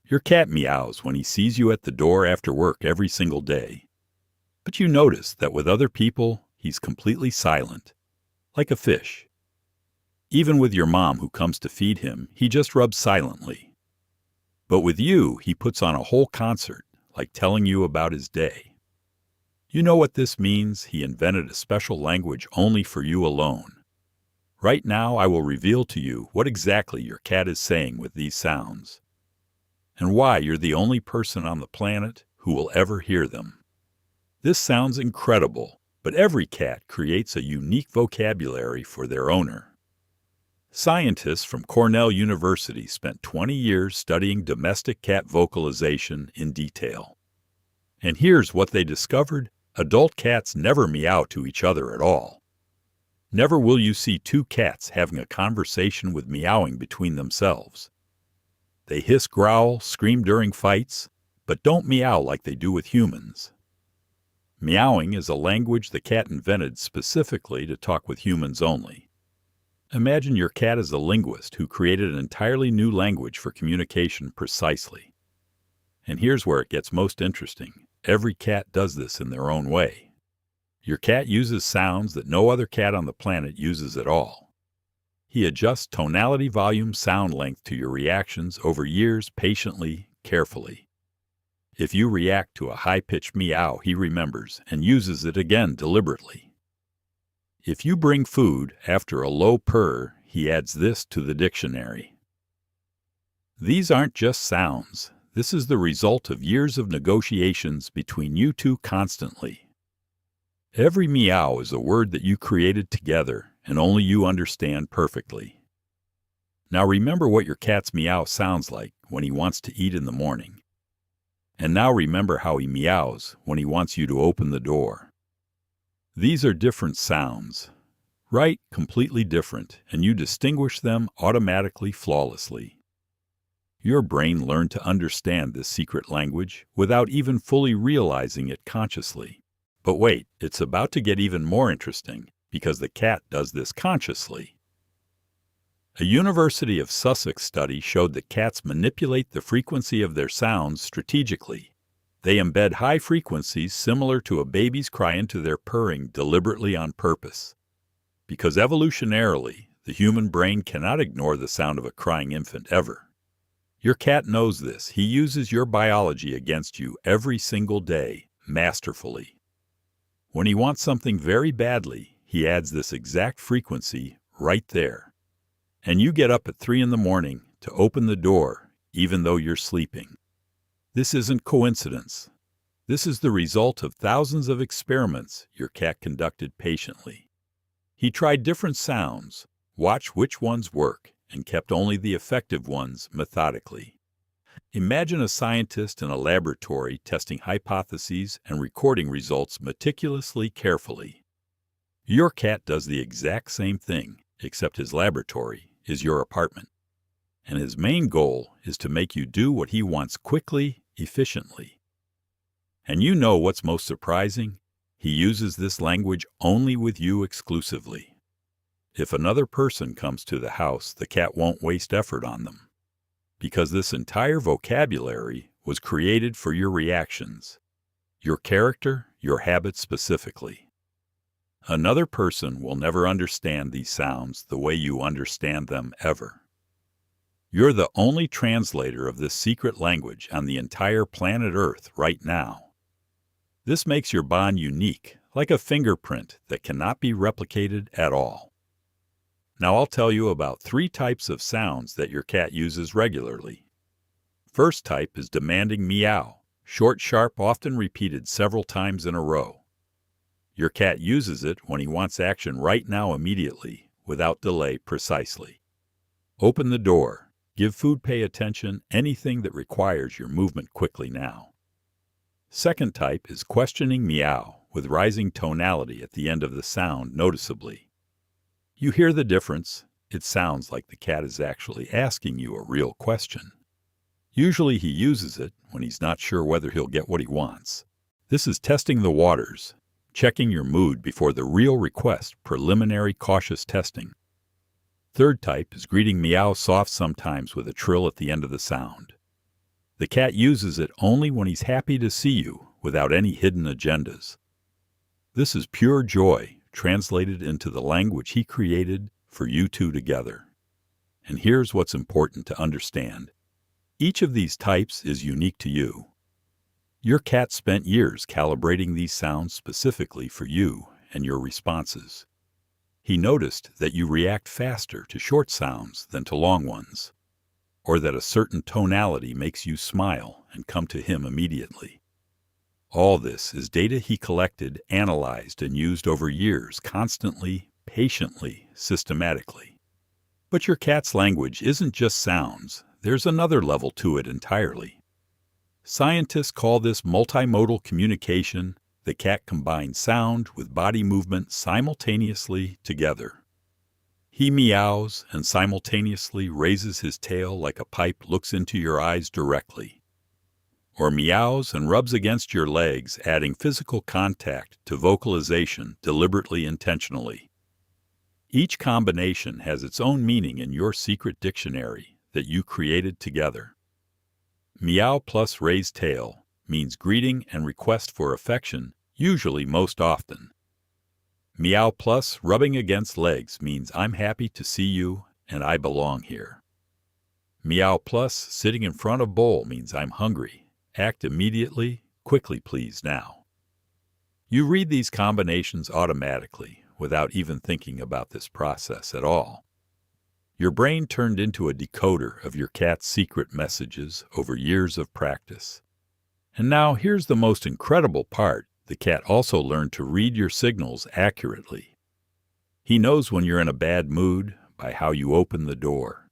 Your cat meows when he sees you at the door after work every single day. But you notice that with other people, he's completely silent, like a fish. Even with your mom who comes to feed him, he just rubs silently. But with you, he puts on a whole concert, like telling you about his day. You know what this means? He invented a special language only for you alone. Right now, I will reveal to you what exactly your cat is saying with these sounds, and why you're the only person on the planet who will ever hear them. This sounds incredible, but every cat creates a unique vocabulary for their owner. Scientists from Cornell University spent 20 years studying domestic cat vocalization in detail. And here's what they discovered: adult cats never meow to each other at all. Never will you see two cats having a conversation with meowing between themselves. They hiss, growl, scream during fights, but don't meow like they do with humans. Meowing is a language the cat invented specifically to talk with humans only. Imagine your cat as a linguist who created an entirely new language for communication precisely. And here's where it gets most interesting. Every cat does this in their own way. Your cat uses sounds that no other cat on the planet uses at all. He adjusts tonality, volume, sound length to your reactions over years patiently, carefully. If you react to a high-pitched meow, he remembers and uses it again deliberately. If you bring food after a low purr, he adds this to the dictionary. These aren't just sounds. This is the result of years of negotiations between you two constantly. Every meow is a word that you created together and only you understand perfectly. Now remember what your cat's meow sounds like when he wants to eat in the morning. And now remember how he meows when he wants you to open the door. These are different sounds, right? Completely different, and you distinguish them automatically, flawlessly. Your brain learned to understand this secret language without even fully realizing it consciously. But wait, it's about to get even more interesting, because the cat does this consciously. A University of Sussex study showed that cats manipulate the frequency of their sounds strategically. They embed high frequencies similar to a baby's cry into their purring deliberately on purpose. Because evolutionarily, the human brain cannot ignore the sound of a crying infant ever. Your cat knows this. He uses your biology against you every single day, masterfully. When he wants something very badly, he adds this exact frequency right there. And you get up at 3 in the morning to open the door, even though you're sleeping. This isn't coincidence. This is the result of thousands of experiments your cat conducted patiently. He tried different sounds, watched which ones work, and kept only the effective ones methodically. Imagine a scientist in a laboratory testing hypotheses and recording results meticulously, carefully. Your cat does the exact same thing, except his laboratory is your apartment. And his main goal is to make you do what he wants quickly, efficiently. And you know what's most surprising? He uses this language only with you exclusively. If another person comes to the house, the cat won't waste effort on them, because this entire vocabulary was created for your reactions, your character, your habits specifically. Another person will never understand these sounds the way you understand them ever. You're the only translator of this secret language on the entire planet Earth right now. This makes your bond unique, like a fingerprint that cannot be replicated at all. Now I'll tell you about 3 types of sounds that your cat uses regularly. First type is demanding meow, short, sharp, often repeated several times in a row. Your cat uses it when he wants action right now immediately, without delay precisely. Open the door. Give food, pay attention, anything that requires your movement quickly now. Second type is questioning meow, with rising tonality at the end of the sound noticeably. You hear the difference. It sounds like the cat is actually asking you a real question. Usually he uses it when he's not sure whether he'll get what he wants. This is testing the waters, checking your mood before the real request, preliminary cautious testing. Third type is greeting meow soft, sometimes with a trill at the end of the sound. The cat uses it only when he's happy to see you, without any hidden agendas. This is pure joy, translated into the language he created for you two together. And here's what's important to understand. Each of these types is unique to you. Your cat spent years calibrating these sounds specifically for you and your responses. He noticed that you react faster to short sounds than to long ones, or that a certain tonality makes you smile and come to him immediately. All this is data he collected, analyzed, and used over years, constantly, patiently, systematically. But your cat's language isn't just sounds. There's another level to it entirely. Scientists call this multimodal communication. The cat combines sound with body movement simultaneously together. He meows and simultaneously raises his tail like a pipe looks into your eyes directly. Or meows and rubs against your legs, adding physical contact to vocalization deliberately, intentionally. Each combination has its own meaning in your secret dictionary that you created together. Meow plus raised tail means greeting and request for affection, usually most often. Meow plus rubbing against legs means I'm happy to see you and I belong here. Meow plus sitting in front of bowl means I'm hungry. Act immediately, quickly please now. You read these combinations automatically without even thinking about this process at all. Your brain turned into a decoder of your cat's secret messages over years of practice. And now here's the most incredible part. The cat also learned to read your signals accurately. He knows when you're in a bad mood by how you open the door.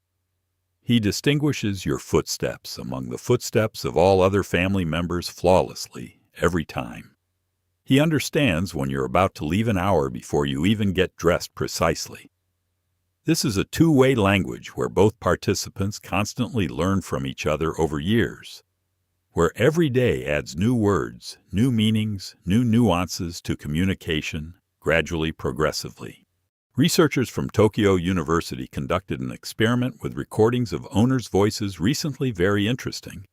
He distinguishes your footsteps among the footsteps of all other family members flawlessly, every time. He understands when you're about to leave an hour before you even get dressed precisely. This is a two-way language where both participants constantly learn from each other over years, where every day adds new words, new meanings, new nuances to communication, gradually, progressively. Researchers from Tokyo University conducted an experiment with recordings of owners' voices recently, very interesting.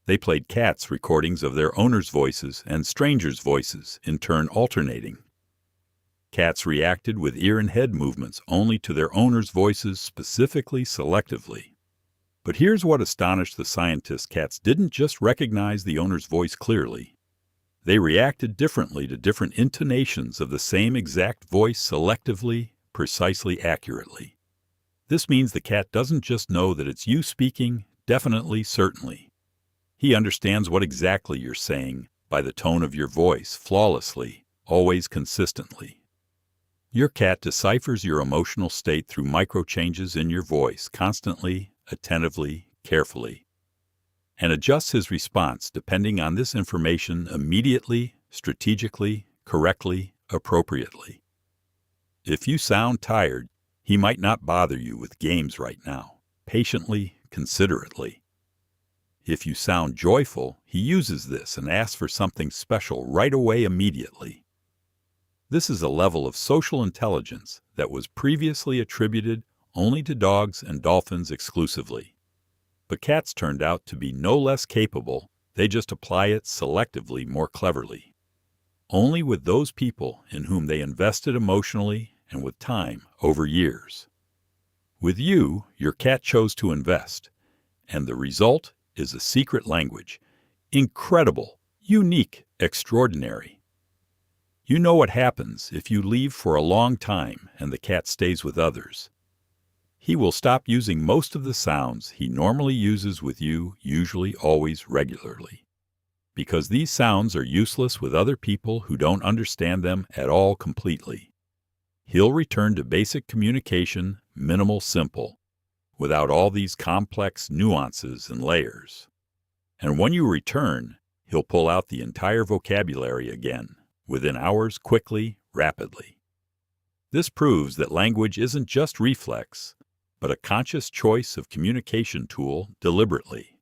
They played cats recordings of their owners' voices and strangers' voices, in turn alternating. Cats reacted with ear and head movements only to their owners' voices, specifically, selectively. But here's what astonished the scientists. Cats didn't just recognize the owner's voice clearly. They reacted differently to different intonations of the same exact voice selectively, precisely, accurately. This means the cat doesn't just know that it's you speaking, definitely, certainly. He understands what exactly you're saying by the tone of your voice, flawlessly, always consistently. Your cat deciphers your emotional state through micro-changes in your voice, constantly, attentively, carefully, and adjusts his response depending on this information immediately, strategically, correctly, appropriately. If you sound tired, he might not bother you with games right now, patiently, considerately. If you sound joyful, he uses this and asks for something special right away, immediately. This is a level of social intelligence that was previously attributed only to dogs and dolphins exclusively. But cats turned out to be no less capable. They just apply it selectively, more cleverly. Only with those people in whom they invested emotionally and with time over years. With you, your cat chose to invest, and the result is a secret language. Incredible, unique, extraordinary. You know what happens if you leave for a long time and the cat stays with others. He will stop using most of the sounds he normally uses with you, usually, always, regularly. Because these sounds are useless with other people who don't understand them at all completely. He'll return to basic communication, minimal, simple, without all these complex nuances and layers. And when you return, he'll pull out the entire vocabulary again, within hours, quickly, rapidly. This proves that language isn't just reflex, but a conscious choice of communication tool deliberately.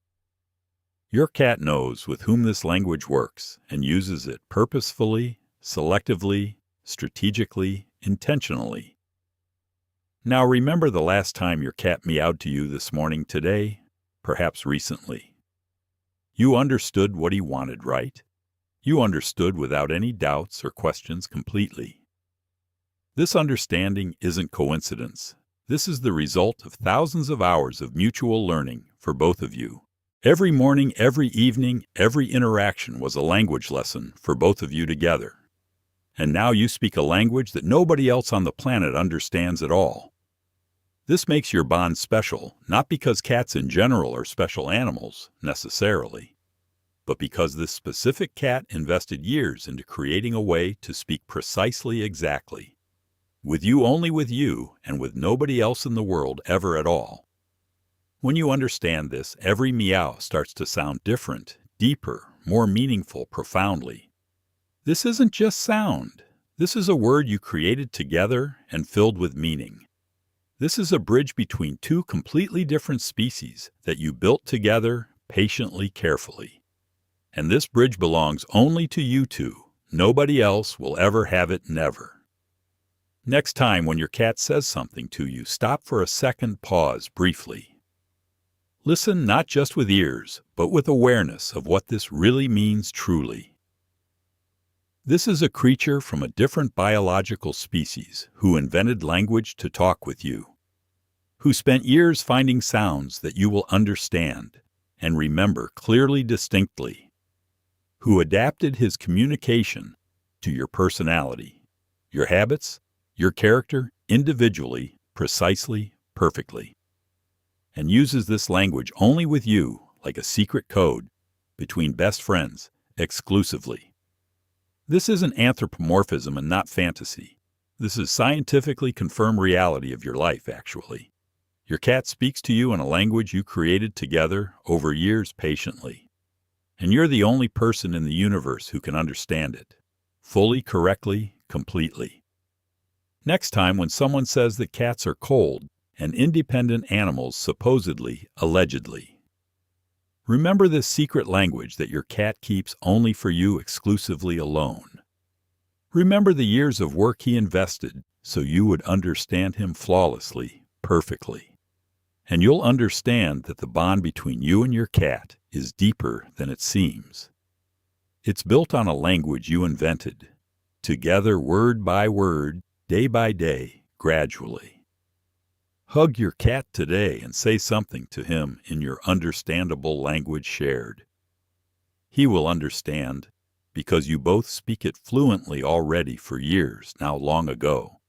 Your cat knows with whom this language works and uses it purposefully, selectively, strategically, intentionally. Now remember the last time your cat meowed to you this morning, today, perhaps recently. You understood what he wanted, right? You understood without any doubts or questions completely. This understanding isn't coincidence. This is the result of thousands of hours of mutual learning for both of you. Every morning, every evening, every interaction was a language lesson for both of you together. And now you speak a language that nobody else on the planet understands at all. This makes your bond special, not because cats in general are special animals, necessarily, but because this specific cat invested years into creating a way to speak precisely exactly. With you, only with you, and with nobody else in the world ever at all. When you understand this, every meow starts to sound different, deeper, more meaningful, profoundly. This isn't just sound. This is a word you created together and filled with meaning. This is a bridge between two completely different species that you built together patiently, carefully. And this bridge belongs only to you two. Nobody else will ever have it, never. Next time when your cat says something to you, stop for a second, pause briefly. Listen not just with ears, but with awareness of what this really means truly. This is a creature from a different biological species who invented language to talk with you, who spent years finding sounds that you will understand and remember clearly, distinctly, who adapted his communication to your personality, your habits, your character individually, precisely, perfectly, and uses this language only with you like a secret code between best friends exclusively. This isn't anthropomorphism and not fantasy. This is scientifically confirmed reality of your life, actually. Your cat speaks to you in a language you created together over years patiently, and you're the only person in the universe who can understand it, fully, correctly, completely. Next time when someone says that cats are cold and independent animals, supposedly, allegedly, remember this secret language that your cat keeps only for you exclusively alone. Remember the years of work he invested so you would understand him flawlessly, perfectly. And you'll understand that the bond between you and your cat is deeper than it seems. It's built on a language you invented, together word by word, day by day, gradually. Hug your cat today and say something to him in your understandable language shared. He will understand because you both speak it fluently already for years, now long ago.